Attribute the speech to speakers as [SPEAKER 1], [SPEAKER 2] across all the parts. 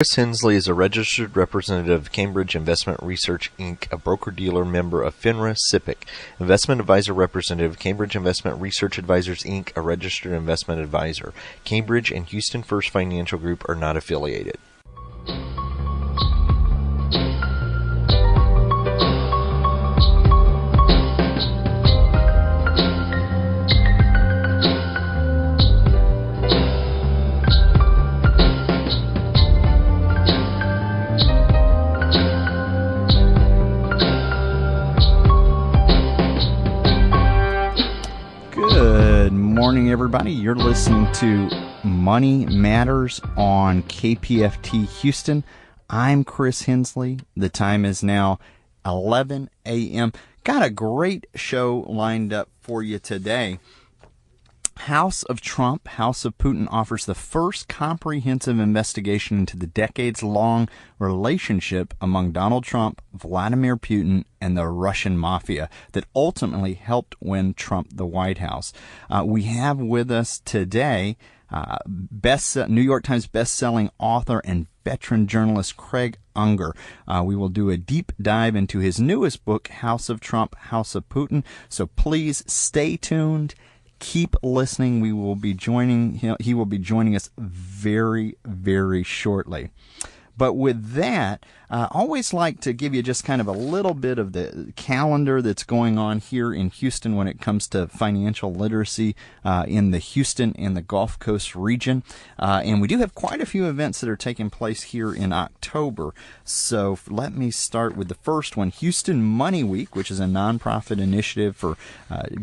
[SPEAKER 1] Chris Hensley is a registered representative of Cambridge Investment Research, Inc., a broker-dealer member of FINRA SIPC, investment advisor representative of Cambridge Investment Research Advisors, Inc., a registered investment advisor. Cambridge and Houston First Financial Group are not affiliated.
[SPEAKER 2] Good morning, everybody. You're listening to Money Matters on KPFT Houston. I'm Chris Hensley. The time is now 11 a.m. Got a great show lined up for you today. House of Trump, House of Putin offers the first comprehensive investigation into the decades-long relationship among Donald Trump, Vladimir Putin, and the Russian Mafia that ultimately helped win Trump the White House. We have with us today New York Times bestselling author and veteran journalist Craig Unger. We will do a deep dive into his newest book, House of Trump, House of Putin. So please stay tuned. Keep listening. We will be joining him. He will be joining us very, very shortly. But with that, I always like to give you just kind of a little bit of the calendar that's going on here in Houston when it comes to financial literacy in the Houston and the Gulf Coast region. And we do have quite a few events that are taking place here in October. So let me start with the first one, Houston Money Week, which is a nonprofit initiative for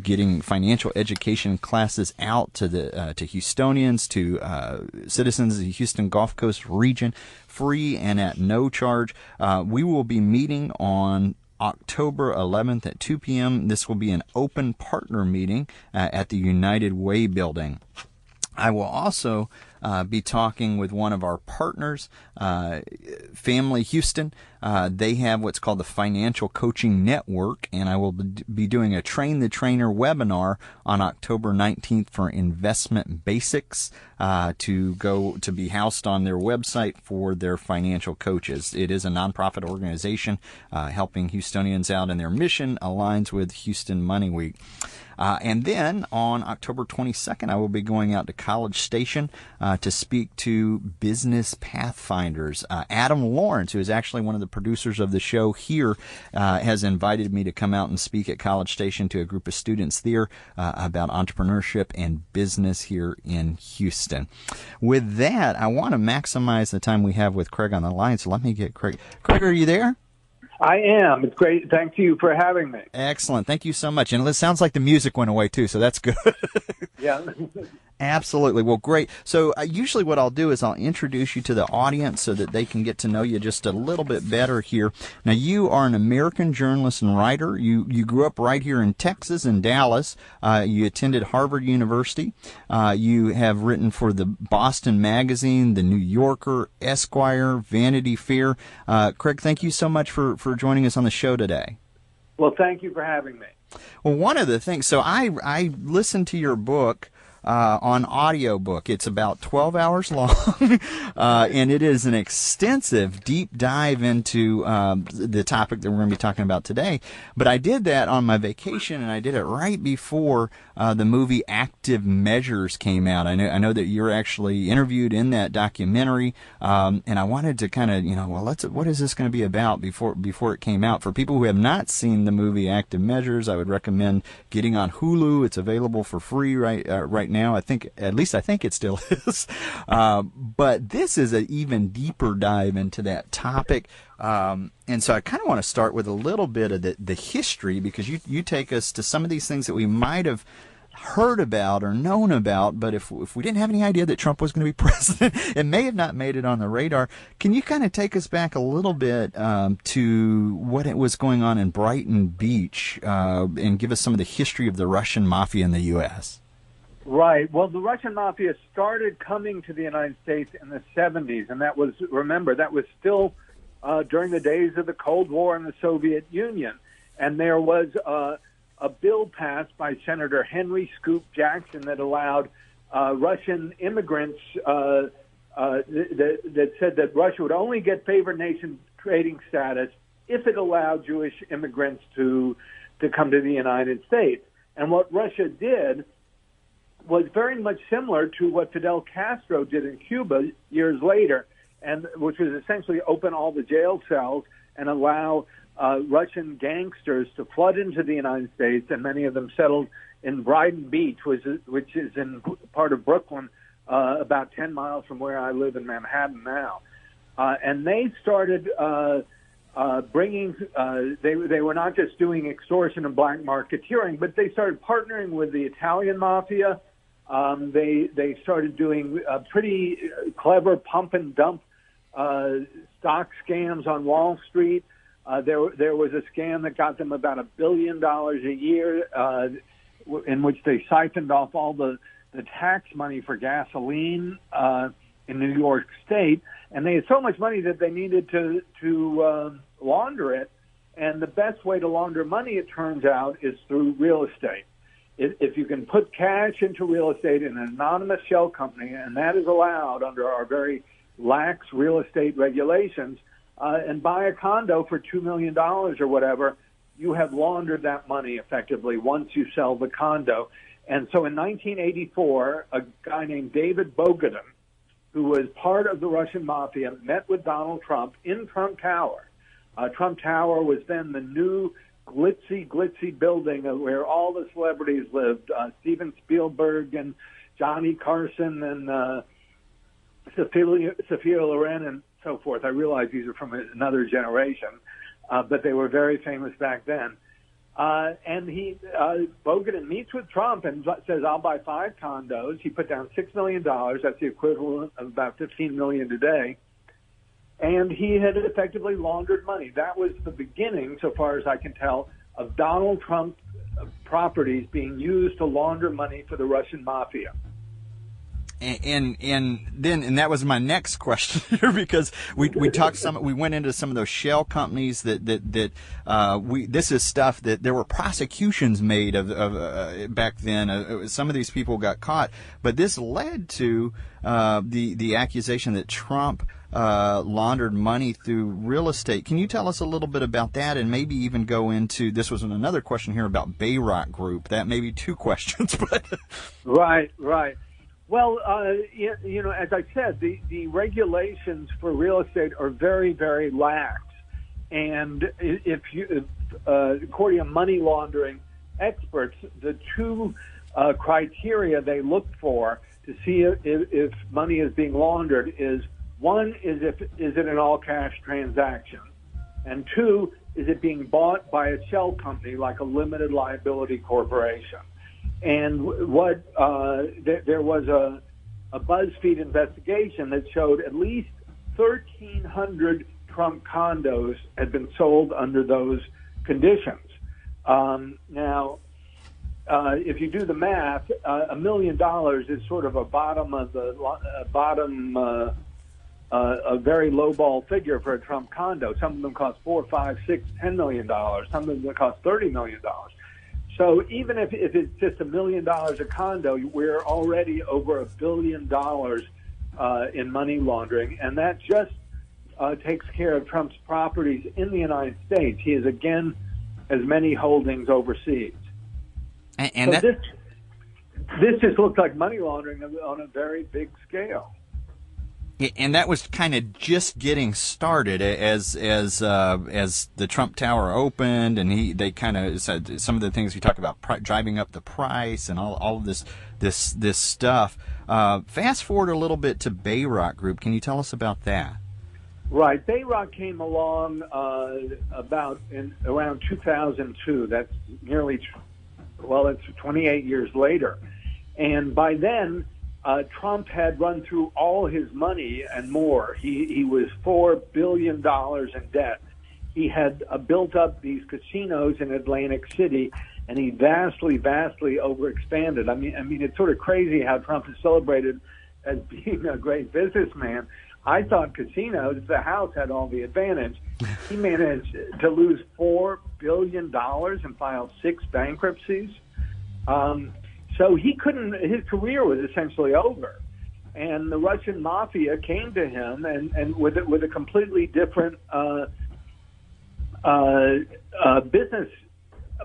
[SPEAKER 2] getting financial education classes out to Houstonians, to citizens of the Houston Gulf Coast region, free and at no charge. We will be meeting on October 11th at 2 p.m. This will be an open partner meeting at the United Way building. I will also be talking with one of our partners, Family Houston. They have what's called the Financial Coaching Network, and I will be doing a Train the Trainer webinar on October 19th for investment basics to be housed on their website for their financial coaches. It is a nonprofit organization helping Houstonians out, and their mission aligns with Houston Money Week. And then on October 22nd, I will be going out to College Station to speak to business pathfinders. Adam Lawrence, who is actually one of the producers of the show here, has invited me to come out and speak at College Station to a group of students there about entrepreneurship and business here in Houston. With that, I want to maximize the time we have with Craig on the line, so let me get Craig. Craig, are you there?
[SPEAKER 3] I am. It's great. Thank you for having me.
[SPEAKER 2] Excellent. Thank you so much. And it sounds like the music went away, too, so that's good.
[SPEAKER 3] Yeah.
[SPEAKER 2] Absolutely. Well, great. So usually what I'll do is I'll introduce you to the audience so that they can get to know you just a little bit better here. Now, you are an American journalist and writer. You grew up right here in Texas, in Dallas. You attended Harvard University. You have written for the Boston Magazine, the New Yorker, Esquire, Vanity Fair. Craig, thank you so much for joining us on the show today.
[SPEAKER 3] Well, thank you for having me.
[SPEAKER 2] Well, one of the things, so I listened to your book on audiobook. It's about 12 hours long, and it is an extensive deep dive into the topic that we're going to be talking about today. But I did that on my vacation, and I did it right before the movie Active Measures came out. I know that you're actually interviewed in that documentary, and I wanted to kind of, what is this going to be about before it came out? For people who have not seen the movie Active Measures, I would recommend getting on Hulu. It's available for free right now. I think it still is. But this is an even deeper dive into that topic. And so I kind of want to start with a little bit of the history, because you take us to some of these things that we might have heard about or known about, but if we didn't have any idea that Trump was going to be president, it may have not made it on the radar. Can you kind of take us back a little bit to what it was going on in Brighton Beach and give us some of the history of the Russian Mafia in the U.S.?
[SPEAKER 3] Right. Well, the Russian Mafia started coming to the United States in the 70s, and that was still during the days of the Cold War and the Soviet Union. And there was a bill passed by Senator Henry Scoop Jackson that allowed Russian immigrants that said that Russia would only get favored nation trading status if it allowed Jewish immigrants to come to the United States. And what Russia did was very much similar to what Fidel Castro did in Cuba years later, and which was essentially open all the jail cells and allow Russian gangsters to flood into the United States, and many of them settled in Brighton Beach, which is in part of Brooklyn, about 10 miles from where I live in Manhattan now. And they started bringing, they were not just doing extortion and black marketeering, but they started partnering with the Italian Mafia. They started doing pretty clever pump and dump stock scams on Wall Street. There was a scam that got them about $1 billion a year, in which they siphoned off all the tax money for gasoline in New York State, and they had so much money that they needed to launder it. And the best way to launder money, it turns out, is through real estate. If you can put cash into real estate in an anonymous shell company, and that is allowed under our very lax real estate regulations, and buy a condo for $2 million or whatever, you have laundered that money effectively once you sell the condo. And so in 1984, a guy named David Bogatin, who was part of the Russian Mafia, met with Donald Trump in Trump Tower. Trump Tower was then the new glitzy building where all the celebrities lived, Steven Spielberg and Johnny Carson and Sophia Loren and so forth. I realize these are from another generation, but they were very famous back then. And Bogatin meets with Trump and says, I'll buy 5 condos. He put down $6 million. That's the equivalent of about $15 million today. And he had effectively laundered money. That was the beginning, so far as I can tell, of Donald Trump properties being used to launder money for the Russian Mafia.
[SPEAKER 2] And that was my next question here, because we went into some of those shell companies this is stuff that there were prosecutions made of back then. Some of these people got caught, but this led to the accusation that Trump laundered money through real estate. Can you tell us a little bit about that, and maybe even go into, this was another question here about bailout group. That may be 2 questions, but
[SPEAKER 3] right. Well, you know, as I said, the regulations for real estate are very, very lax. And according to money laundering experts, the 2 criteria they look for to see if money is being laundered is, 1, is it an all-cash transaction? And 2, is it being bought by a shell company like a limited liability corporation? And there was a BuzzFeed investigation that showed at least 1,300 Trump condos had been sold under those conditions. Now, if you do the math, $1 million is sort of a a very lowball figure for a Trump condo. Some of them cost $4, $5, $6, $10 million. Some of them cost $30 million. So even if it's just $1 million a condo, we're already over $1 billion in money laundering, and that just takes care of Trump's properties in the United States. He has again as many holdings overseas.
[SPEAKER 2] And
[SPEAKER 3] so this just looks like money laundering on a very big scale.
[SPEAKER 2] And that was kind of just getting started as the Trump Tower opened, and they kind of said some of the things we talk about, driving up the price and all of this stuff. Fast forward a little bit to Bayrock Group. Can you tell us about that?
[SPEAKER 3] Right, Bayrock came along around 2002. That's it's 28 years later, and by then, Trump had run through all his money and more. He was $4 billion in debt. He had built up these casinos in Atlantic City, and he vastly overexpanded. I mean, it's sort of crazy how Trump is celebrated as being a great businessman. I thought casinos, the house had all the advantage. He managed to lose $4 billion and file 6 bankruptcies. So he couldn't, his career was essentially over. and the Russian Mafia came to him and with a completely different business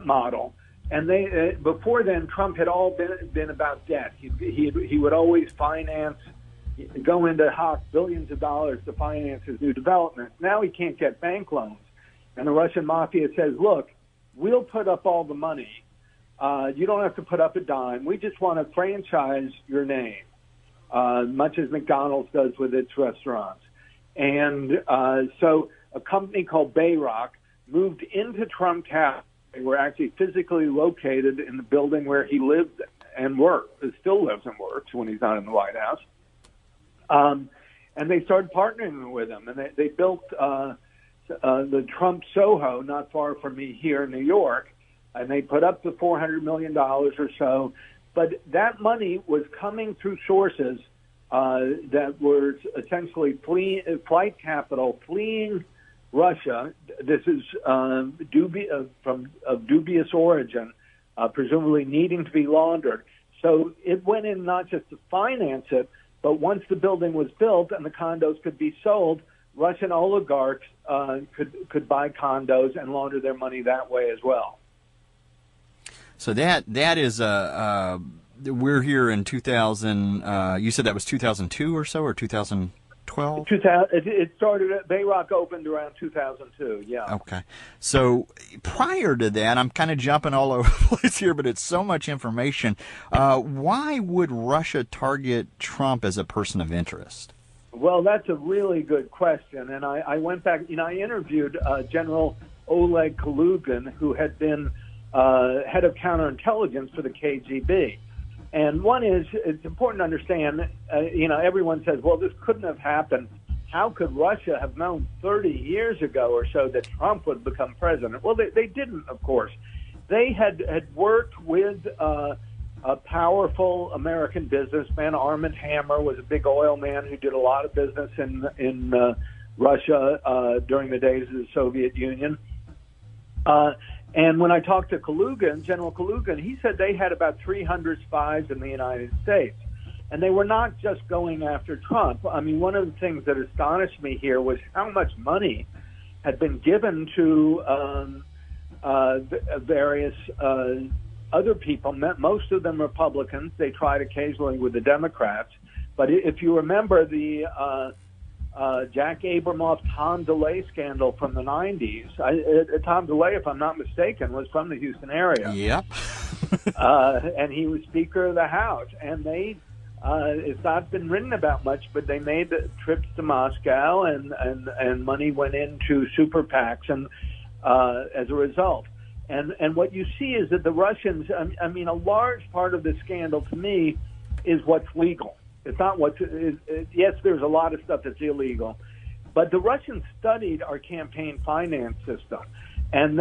[SPEAKER 3] model. And they before then, Trump had all been about debt. He would always go into hock billions of dollars to finance his new developments. Now he can't get bank loans, and the Russian Mafia says, "Look, we'll put up all the money. You don't have to put up a dime. We just want to franchise your name, much as McDonald's does with its restaurants." And so a company called Bayrock moved into Trump Tower. They were actually physically located in the building where he lived and worked. He still lives and works when he's not in the White House. And they started partnering with him, and they built the Trump Soho not far from me here in New York, and they put up the $400 million or so. But that money was coming through sources that were essentially flight capital fleeing Russia. This is of dubious origin, presumably needing to be laundered. So it went in not just to finance it, but once the building was built and the condos could be sold, Russian oligarchs could buy condos and launder their money that way as well.
[SPEAKER 2] So that is we're here in 2000. You said that was 2002 or so, or 2012?
[SPEAKER 3] It started at Bayrock opened around 2002. Yeah.
[SPEAKER 2] Okay. So prior to that, I'm kind of jumping all over the place here, but it's so much information. Why would Russia target Trump as a person of interest?
[SPEAKER 3] Well, that's a really good question, and I went back. I interviewed General Oleg Kalugin, who had been head of counterintelligence for the KGB. And one is, it's important to understand, everyone says, well, this couldn't have happened. How could Russia have known 30 years ago or so that Trump would become president? Well, they didn't, of course. They had worked with a powerful American businessman. Armand Hammer was a big oil man who did a lot of business in Russia during the days of the Soviet Union. And when I talked to Kalugin, General Kalugin, he said they had about 300 spies in the United States. And they were not just going after Trump. I mean, one of the things that astonished me here was how much money had been given to various other people, most of them Republicans. They tried occasionally with the Democrats. But if you remember the Jack Abramoff, Tom DeLay scandal from the 90s. Tom DeLay, if I'm not mistaken, was from the Houston area.
[SPEAKER 2] Yep.
[SPEAKER 3] And he was Speaker of the House. And it's not been written about much, but they made the trips to Moscow, and money went into super PACs and as a result. And what you see is that the Russians, I mean, a large part of the scandal to me is what's legal. It's not yes, there's a lot of stuff that's illegal, but the Russians studied our campaign finance system, and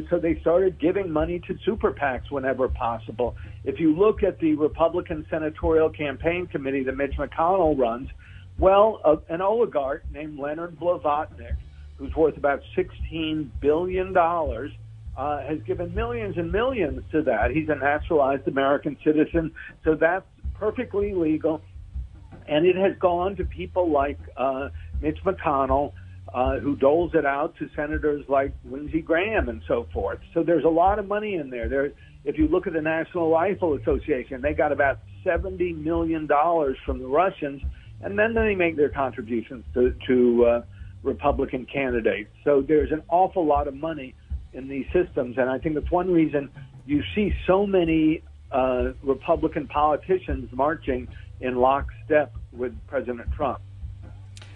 [SPEAKER 3] so they started giving money to super PACs whenever possible. If you look at the Republican Senatorial Campaign Committee that Mitch McConnell runs, well, an oligarch named Leonard Blavatnik, who's worth about $16 billion, has given millions and millions to that. He's a naturalized American citizen, so that's perfectly legal, and it has gone to people like Mitch McConnell, who doles it out to senators like Lindsey Graham and so forth. So there's a lot of money in there. If you look at the National Rifle Association, they got about $70 million from the Russians, and then they make their contributions to Republican candidates. So there's an awful lot of money in these systems, and I think that's one reason you see so many Republican politicians marching in lockstep with President Trump.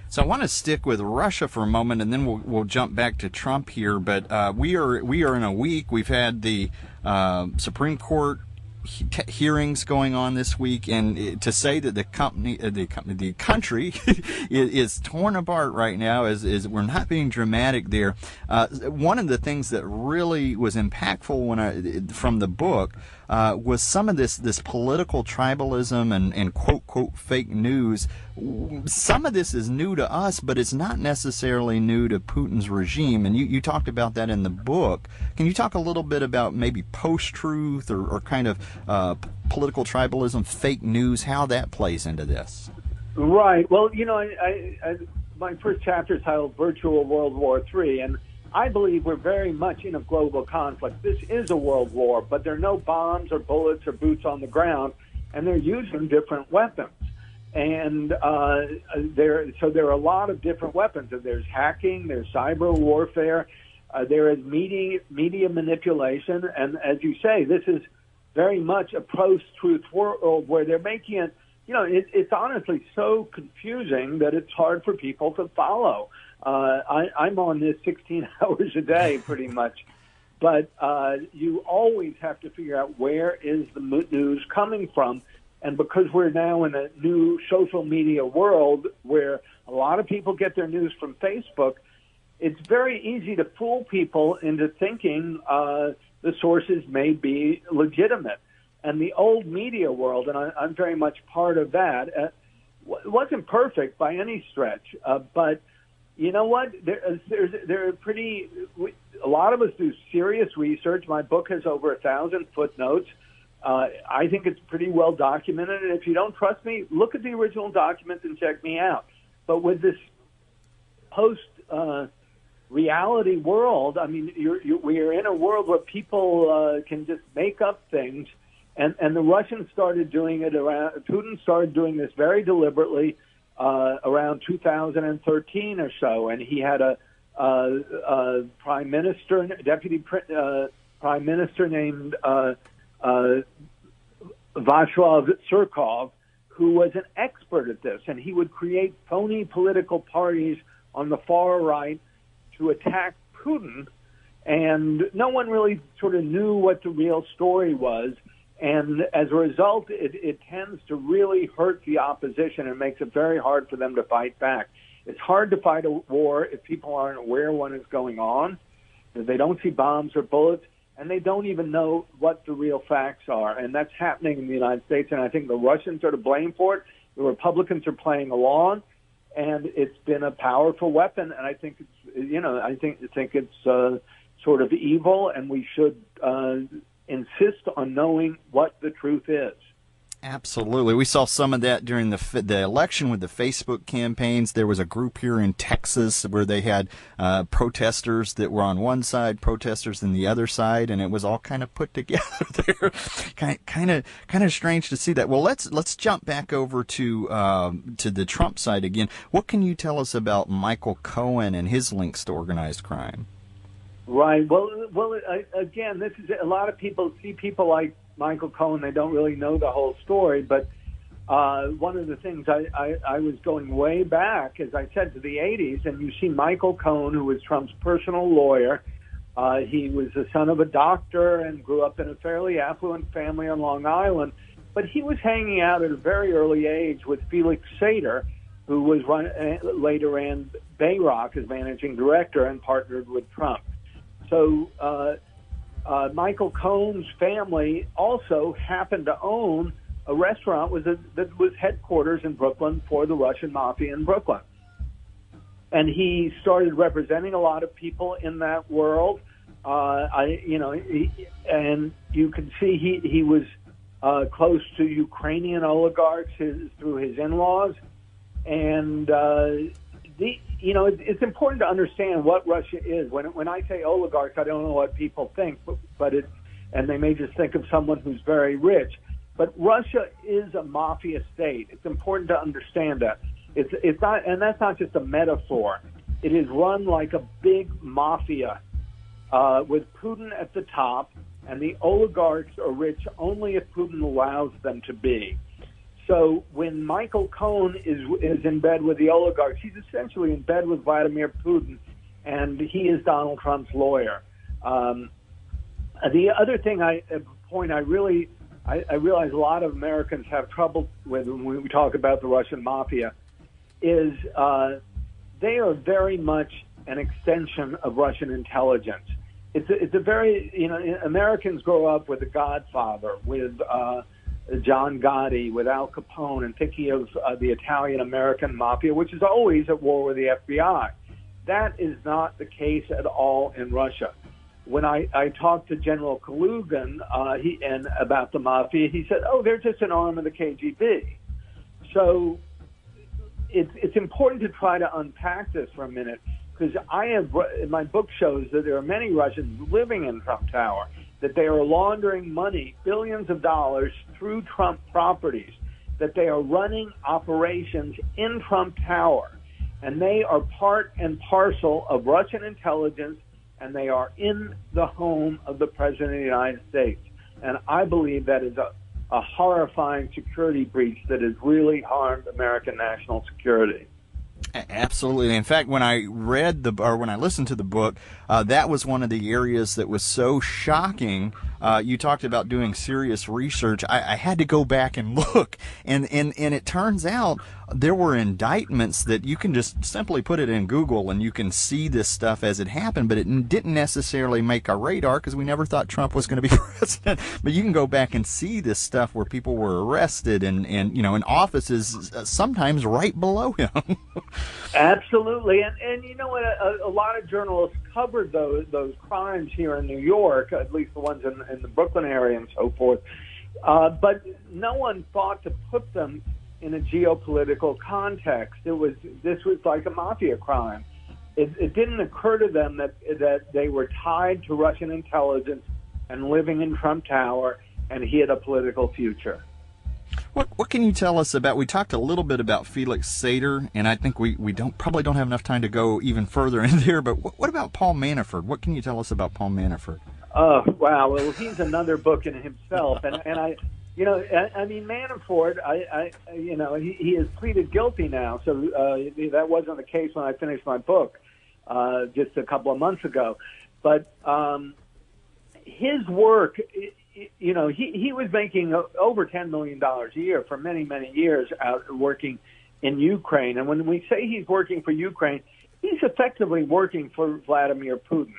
[SPEAKER 2] So I want to stick with Russia for a moment, and then we'll jump back to Trump here. But we are in a week. We've had the Supreme Court hearings going on this week, and to say that the country is torn apart right now is we're not being dramatic there. One of the things that really was impactful from the book was some of this political tribalism and quote fake news. Some of this is new to us, but it's not necessarily new to Putin's regime. And you talked about that in the book. Can you talk a little bit about maybe post-truth or kind of political tribalism, fake news, how that plays into this?
[SPEAKER 3] Right. Well, my first chapter is titled Virtual World War III, and I believe we're very much in a global conflict. This is a world war, but there are no bombs or bullets or boots on the ground, and they're using different weapons. And there are a lot of different weapons. There's hacking, there's cyber warfare, there is media manipulation, and as you say, this is very much a post-truth world where they're making it. It's honestly so confusing that it's hard for people to follow. I'm on this 16 hours a day pretty much, but you always have to figure out where is the news coming from. And because we're now in a new social media world where a lot of people get their news from Facebook, it's very easy to fool people into thinking the sources may be legitimate. And the old media world, and I'm very much part of that, wasn't perfect by any stretch. But you know what? There are a lot of us do serious research. My book has over 1,000 footnotes. I think it's pretty well documented. And if you don't trust me, look at the original documents and check me out. But with this post-reality world, I mean, we are in a world where people can just make up things. And the Russians started doing it Putin started doing this very deliberately around 2013 or so. And he had a deputy prime minister named Václav Surkov, who was an expert at this. And he would create phony political parties on the far right to attack Putin. And no one really sort of knew what the real story was. And as a result, it tends to really hurt the opposition and makes it very hard for them to fight back. It's hard to fight a war if people aren't aware when it's going on, if they don't see bombs or bullets, and they don't even know what the real facts are. And that's happening in the United States, and I think the Russians are to blame for it. The Republicans are playing along, and it's been a powerful weapon. And I think it's sort of evil, and we should insist on knowing what the truth is.
[SPEAKER 2] Absolutely. We saw some of that during the election with the Facebook campaigns. There was a group here in Texas where they had protesters that were on one side, protesters on the other side, and it was all kind of put together there. kind of strange to see that. Well, let's jump back over to the Trump side again. What can you tell us about Michael Cohen and his links to organized crime?
[SPEAKER 3] Right. Well. Again, this is a lot of people see people like Michael Cohen. They don't really know the whole story. But one of the things I was going way back, as I said, to the 80s, and you see Michael Cohen, who was Trump's personal lawyer. He was the son of a doctor and grew up in a fairly affluent family on Long Island. But he was hanging out at a very early age with Felix Sater, who was later ran Bayrock as managing director and partnered with Trump. So Michael Cohen's family also happened to own a restaurant that was headquarters in Brooklyn for the Russian Mafia in Brooklyn. And he started representing a lot of people in that world. And you can see he was close to Ukrainian oligarchs through his in-laws. And it's important to understand what Russia is. When I say oligarchs, I don't know what people think, and they may just think of someone who's very rich. But Russia is a mafia state. It's important to understand that. It's not, and that's not just a metaphor. It is run like a big mafia with Putin at the top, and the oligarchs are rich only if Putin allows them to be. So when Michael Cohen is in bed with the oligarchs, he's essentially in bed with Vladimir Putin, and he is Donald Trump's lawyer. The other thing I realize a lot of Americans have trouble with when we talk about the Russian Mafia is they are very much an extension of Russian intelligence. it's a very, Americans grow up with The Godfather, with John Gotti, with Al Capone, and thinking of the Italian-American mafia, which is always at war with the FBI. That is not the case at all in Russia. When I talked to General Kalugin about the mafia, he said, "Oh, they're just an arm of the KGB." So it's important to try to unpack this for a minute, because my book shows that there are many Russians living in Trump Tower, that they are laundering money, billions of dollars, through Trump properties, that they are running operations in Trump Tower, and they are part and parcel of Russian intelligence, and they are in the home of the President of the United States. And I believe that is a horrifying security breach that has really harmed American national security.
[SPEAKER 2] Absolutely. In fact, when I when I listened to the book, that was one of the areas that was so shocking. You talked about doing serious research. I had to go back and look, and it turns out there were indictments that you can just simply put it in Google and you can see this stuff as it happened, but it didn't necessarily make our radar because we never thought Trump was going to be president. But you can go back and see this stuff where people were arrested and in offices sometimes right below him.
[SPEAKER 3] Absolutely, and you know what? A lot of journalists covered those crimes here in New York, at least the ones in the Brooklyn area and so forth. But no one thought to put them in a geopolitical context. This was like a mafia crime. It didn't occur to them that they were tied to Russian intelligence and living in Trump Tower, and he had a political future.
[SPEAKER 2] What can you tell us about? We talked a little bit about Felix Sater, and I think we probably don't have enough time to go even further in there. But what about Paul Manafort? What can you tell us about Paul Manafort?
[SPEAKER 3] Oh, wow. Well, he's another book in himself, and I mean, Manafort, he has pleaded guilty now, so that wasn't the case when I finished my book just a couple of months ago. But his work, he was making over $10 million a year for many, many years out working in Ukraine. And when we say he's working for Ukraine, he's effectively working for Vladimir Putin.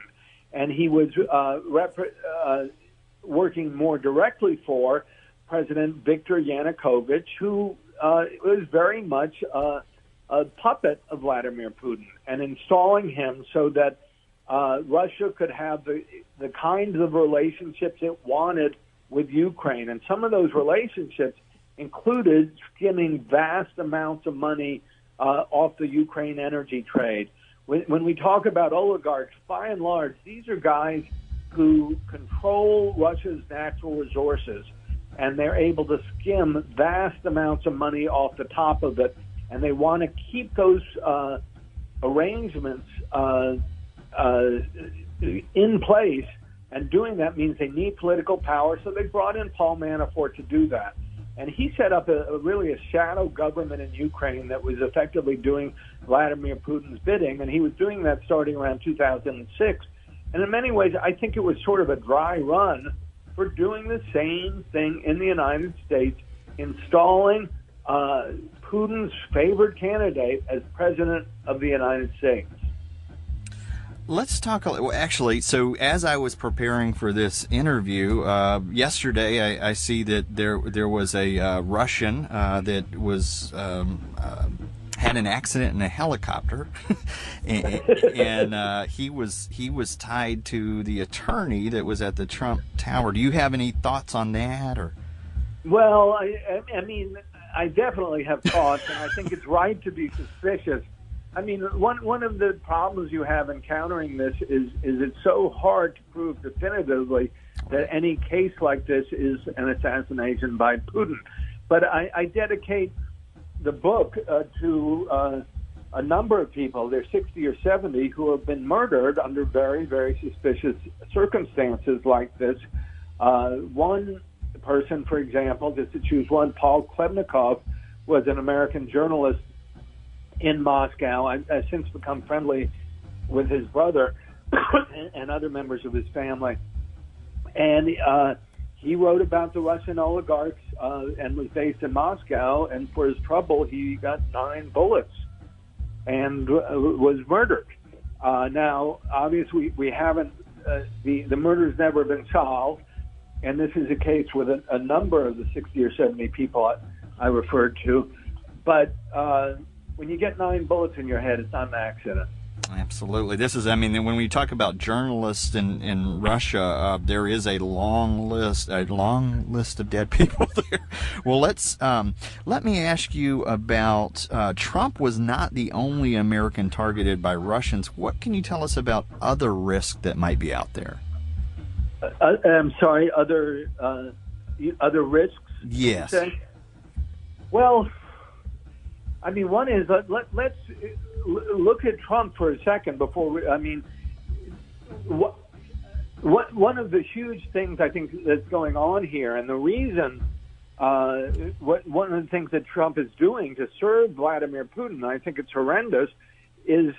[SPEAKER 3] And he was working more directly for President Viktor Yanukovych, who was very much a puppet of Vladimir Putin, and installing him so that Russia could have the kinds of relationships it wanted with Ukraine. And some of those relationships included skimming vast amounts of money off the Ukraine energy trade. When we talk about oligarchs, by and large, these are guys who control Russia's natural resources, and they're able to skim vast amounts of money off the top of it, and they want to keep those arrangements in place, and doing that means they need political power, so they brought in Paul Manafort to do that. And he set up really a shadow government in Ukraine that was effectively doing Vladimir Putin's bidding, and he was doing that starting around 2006. And in many ways, I think it was sort of a dry run for doing the same thing in the United States, installing Putin's favored candidate as president of the United States.
[SPEAKER 2] Let's talk actually. So as I was preparing for this interview yesterday, I see that there was a Russian that was had an accident in a helicopter, and he was tied to the attorney that was at the Trump Tower. Do you have any thoughts on that? Or
[SPEAKER 3] well, I mean, I definitely have thoughts, and I think it's right to be suspicious. I mean, one of the problems you have encountering this is it's so hard to prove definitively that any case like this is an assassination by Putin. But I dedicate the book to a number of people. There's 60 or 70 who have been murdered under very, very suspicious circumstances like this. One person, for example, just to choose one, Paul Klebnikov, was an American journalist in Moscow. I've since become friendly with his brother and other members of his family. And he wrote about the Russian oligarchs and was based in Moscow. And for his trouble, he got 9 bullets and was murdered. Now, obviously, we haven't the murder's never been solved, and this is a case with a number of the 60 or 70 people I referred to. But when you get 9 bullets in your head, it's not an accident.
[SPEAKER 2] Absolutely. This is, I mean, when we talk about journalists in Russia, there is a long list of dead people there. Well, let me ask you about, Trump was not the only American targeted by Russians. What can you tell us about other risks that might be out there?
[SPEAKER 3] I'm sorry, other risks?
[SPEAKER 2] Yes.
[SPEAKER 3] Well, I mean, one is, let's look at Trump for a second before one of the huge things I think that's going on here, and the reason, one of the things that Trump is doing to serve Vladimir Putin, and I think it's horrendous, is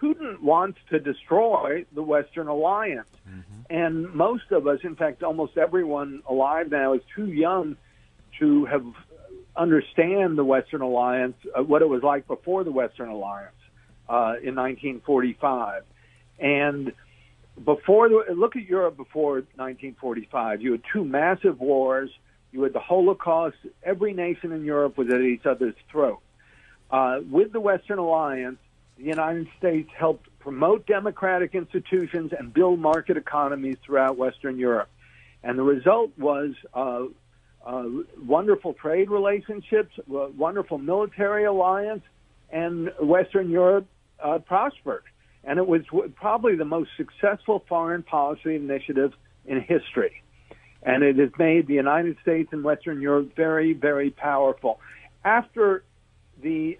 [SPEAKER 3] Putin wants to destroy the Western alliance. Mm-hmm. And most of us, in fact, almost everyone alive now is too young to have understand the Western alliance, what it was like before the Western alliance in 1945. And look at Europe before 1945. You had 2 massive wars. You had the Holocaust. Every nation in Europe was at each other's throat. With the Western alliance, the United States helped promote democratic institutions and build market economies throughout Western Europe. And the result was wonderful trade relationships, wonderful military alliance, and Western Europe prospered. And it was probably the most successful foreign policy initiative in history. And it has made the United States and Western Europe very, very powerful. After the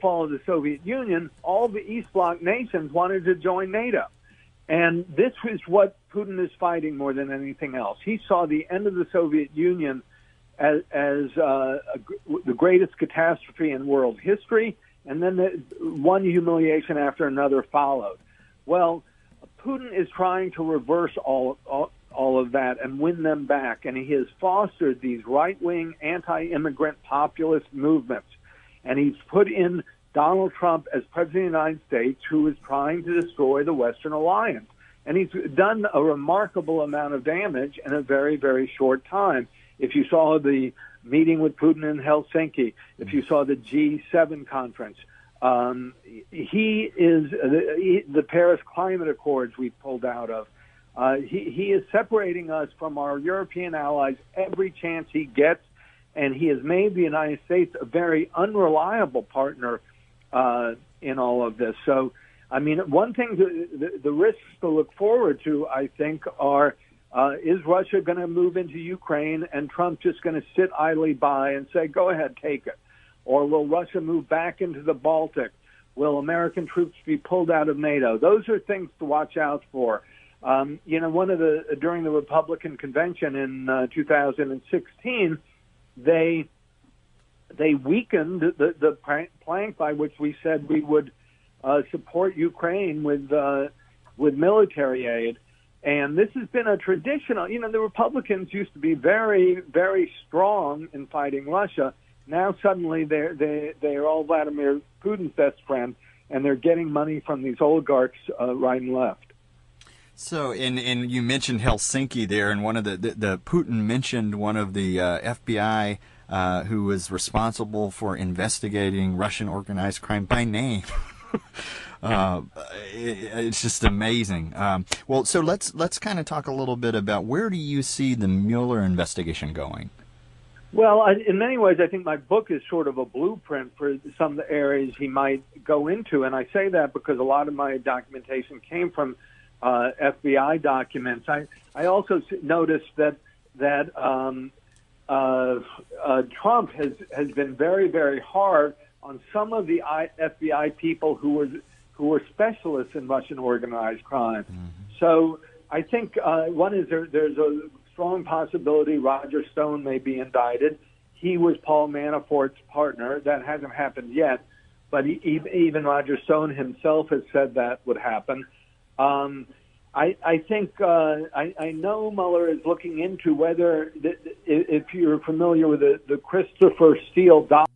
[SPEAKER 3] fall of the Soviet Union, all the East Bloc nations wanted to join NATO. And this is what Putin is fighting more than anything else. He saw the end of the Soviet Union as the greatest catastrophe in world history, and then one humiliation after another followed. Well, Putin is trying to reverse all of that and win them back, and he has fostered these right-wing, anti-immigrant populist movements. And he's put in Donald Trump as President of the United States, who is trying to destroy the Western alliance. And he's done a remarkable amount of damage in a very, very short time. If you saw the meeting with Putin in Helsinki, if you saw the G7 conference, he is the Paris Climate Accords we pulled out of. He is separating us from our European allies every chance he gets, and he has made the United States a very unreliable partner in all of this. So, I mean, one thing, the risks to look forward to, I think, are is Russia going to move into Ukraine and Trump just going to sit idly by and say, go ahead, take it? Or will Russia move back into the Baltic? Will American troops be pulled out of NATO? Those are things to watch out for. During the Republican convention in 2016, they weakened the plank by which we said we would support Ukraine with military aid. And this has been a traditional, the Republicans used to be very, very strong in fighting Russia. Now suddenly they're all Vladimir Putin's best friend, and they're getting money from these oligarchs right and left.
[SPEAKER 2] So, and you mentioned Helsinki there, and one of the Putin mentioned one of the FBI who was responsible for investigating Russian organized crime by name. It's just amazing. Well, so let's kind of talk a little bit about where do you see the Mueller investigation going?
[SPEAKER 3] Well, in many ways, I think my book is sort of a blueprint for some of the areas he might go into, and I say that because a lot of my documentation came from FBI documents. I also noticed that Trump has been very, very hard on some of the FBI people who were specialists in Russian organized crime. Mm-hmm. So I think one is there's a strong possibility Roger Stone may be indicted. He was Paul Manafort's partner. That hasn't happened yet, but even Roger Stone himself has said that would happen. I think I know Mueller is looking into whether, if you're familiar with the Christopher Steele document,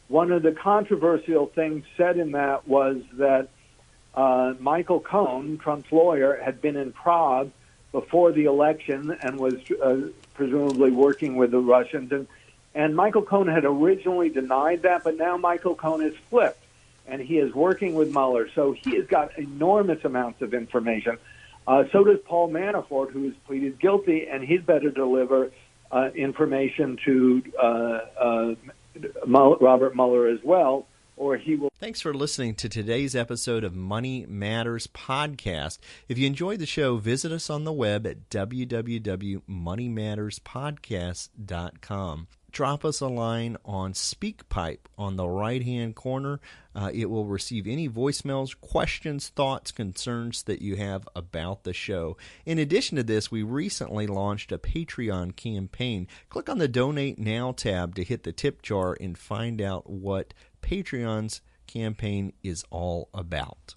[SPEAKER 3] one of the controversial things said in that was that Michael Cohen, Trump's lawyer, had been in Prague before the election and was presumably working with the Russians. And Michael Cohen had originally denied that, but now Michael Cohen has flipped, and he is working with Mueller. So he has got enormous amounts of information. So does Paul Manafort, who has pleaded guilty, and he'd better deliver information to Robert Mueller as well, or he will.
[SPEAKER 1] Thanks for listening to today's episode of Money Matters Podcast. If you enjoyed the show, visit us on the web at www.moneymatterspodcast.com. Drop us a line on SpeakPipe on the right-hand corner. It will receive any voicemails, questions, thoughts, concerns that you have about the show. In addition to this, we recently launched a Patreon campaign. Click on the Donate Now tab to hit the tip jar and find out what Patreon's campaign is all about.